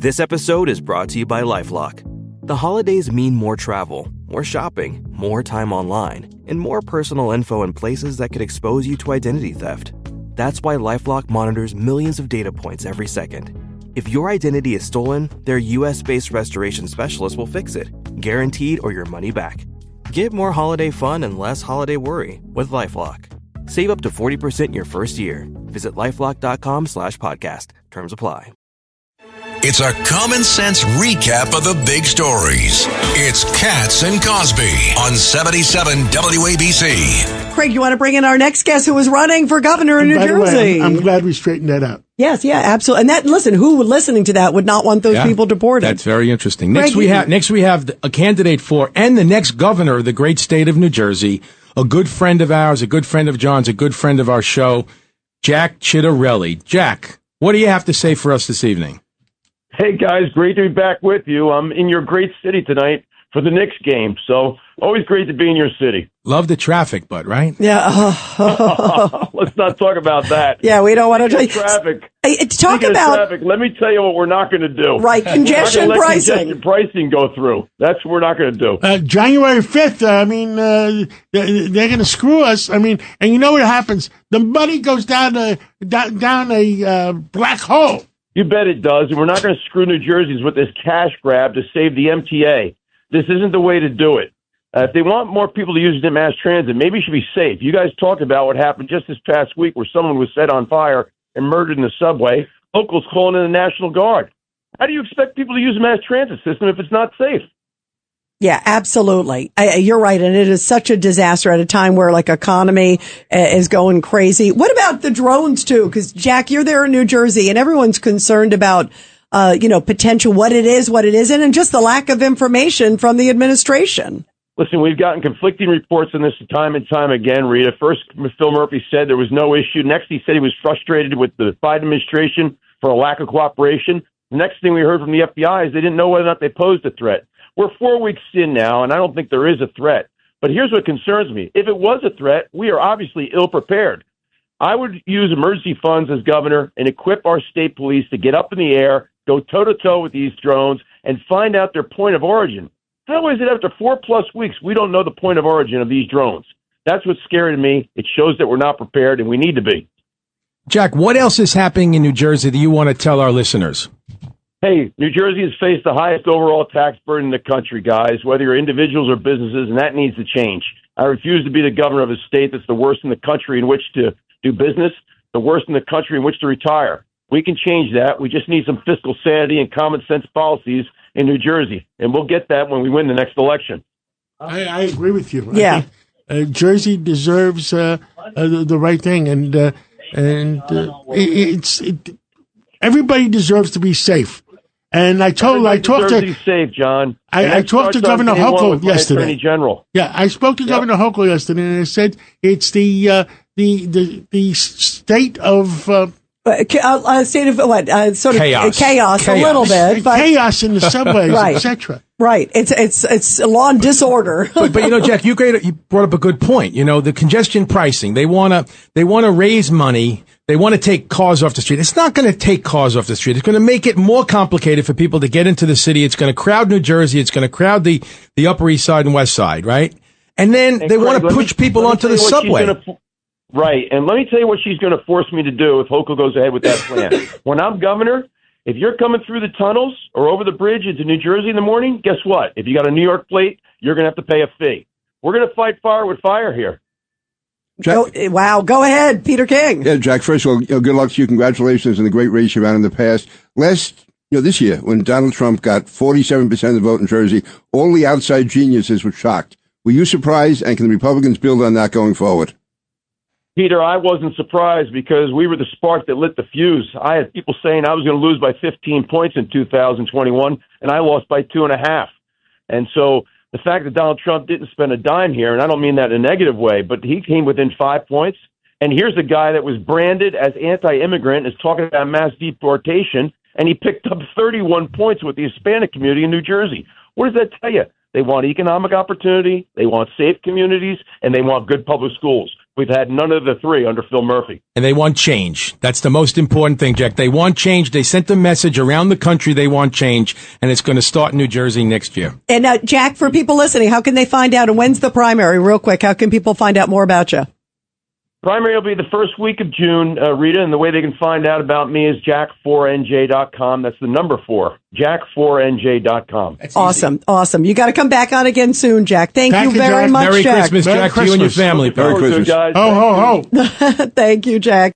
This episode is brought to you by LifeLock. The holidays mean more travel, more shopping, more time online, and more personal info in places that could expose you to identity theft. That's why LifeLock monitors millions of data points every second. If your identity is stolen, their US-based restoration specialist will fix it, guaranteed or your money back. Get more holiday fun and less holiday worry with LifeLock. Save up to 40% your first year. Visit LifeLock.com/podcast. Terms apply. It's a common sense recap of the big stories. It's Katz and Cosby on 77 WABC. Craig, you want to bring in our next guest who is running for governor in New Jersey? I'm glad we straightened that out. Yes, yeah, absolutely. And that, listen, who listening to that would not want those people deported? That's very interesting. Craig, Next we have a candidate for and the next governor of the great state of New Jersey, a good friend of ours, a good friend of John's, a good friend of our show, Jack Ciattarelli. Jack, what do you have to say for us this evening? Hey, guys, great to be back with you. I'm in your great city tonight for the Knicks game, so always great to be in your city. Love the traffic, but right? Yeah. Let's not talk about that. Yeah, we don't want to traffic. Talk about traffic. Let me tell you what we're not going to do. Right, congestion pricing. Congestion pricing go through. That's what we're not going to do. January 5th. They're going to screw us. And you know what happens? The money goes down a black hole. You bet it does. And we're not going to screw New Jerseyans with this cash grab to save the MTA. This isn't the way to do it. If they want more people to use the mass transit, maybe it should be safe. You guys talked about what happened just this past week where someone was set on fire and murdered in the subway. Locals calling in the National Guard. How do you expect people to use the mass transit system if it's not safe? Yeah, absolutely. You're right. And it is such a disaster at a time where economy is going crazy. What about the drones too? Because Jack, you're there in New Jersey and everyone's concerned about, potential, what it is, what it isn't, and just the lack of information from the administration. Listen, we've gotten conflicting reports on this time and time again, Rita. First, Phil Murphy said there was no issue. Next, he said he was frustrated with the Biden administration for a lack of cooperation. The next thing we heard from the FBI is they didn't know whether or not they posed a threat. We're 4 weeks in now, and I don't think there is a threat. But here's what concerns me. If it was a threat, we are obviously ill-prepared. I would use emergency funds as governor and equip our state police to get up in the air, go toe-to-toe with these drones, and find out their point of origin. How is it after 4+ weeks we don't know the point of origin of these drones? That's what's scary to me. It shows that we're not prepared, and we need to be. Jack, what else is happening in New Jersey that you want to tell our listeners? Hey, New Jersey has faced the highest overall tax burden in the country, guys, whether you're individuals or businesses, and that needs to change. I refuse to be the governor of a state that's the worst in the country in which to do business, the worst in the country in which to retire. We can change that. We just need some fiscal sanity and common sense policies in New Jersey, and we'll get that when we win the next election. I agree with you. Yeah. I think, Jersey deserves the right thing, and everybody deserves to be safe. And I talked to safe, John. I talked to Governor Hochul yesterday. Attorney General. Yeah, I spoke to Governor Hochul yesterday, and I said it's the state of state of what? Sort of chaos. A little bit, but chaos in the subways, right. etc. Right. It's law and disorder. but Jack, you brought up a good point. The congestion pricing. They want to raise money. They want to take cars off the street. It's not going to take cars off the street. It's going to make it more complicated for people to get into the city. It's going to crowd New Jersey. It's going to crowd the Upper East Side and West Side, right? And then they want to push people onto the subway. Right. And let me tell you what she's going to force me to do if Hochul goes ahead with that plan. When I'm governor, if you're coming through the tunnels or over the bridge into New Jersey in the morning, guess what? If you got a New York plate, you're going to have to pay a fee. We're going to fight fire with fire here. Jack, wow. Go ahead, Peter King. Yeah, Jack, first of all, good luck to you. Congratulations on the great race you ran in the past. This year, when Donald Trump got 47% of the vote in Jersey, all the outside geniuses were shocked. Were you surprised, and can the Republicans build on that going forward? Peter, I wasn't surprised because we were the spark that lit the fuse. I had people saying I was going to lose by 15 points in 2021, and I lost by 2.5. And so the fact that Donald Trump didn't spend a dime here, and I don't mean that in a negative way, but he came within 5 points. And here's a guy that was branded as anti-immigrant, is talking about mass deportation, and he picked up 31 points with the Hispanic community in New Jersey. What does that tell you? They want economic opportunity, they want safe communities, and they want good public schools. We've had none of the three under Phil Murphy. And they want change. That's the most important thing, Jack. They want change. They sent the message around the country they want change, and it's going to start in New Jersey next year. And Jack, for people listening, how can they find out? And when's the primary? Real quick, how can people find out more about you? Primary will be the first week of June, Rita, and the way they can find out about me is jack4nj.com. That's the number 4, jack4nj.com. Awesome, awesome. You got to come back on again soon, Jack. Thank you very Jack. much, Merry Jack. Christmas, Jack, to you and your family. Merry Christmas. Guys. Ho, ho, ho. Thank you, Jack.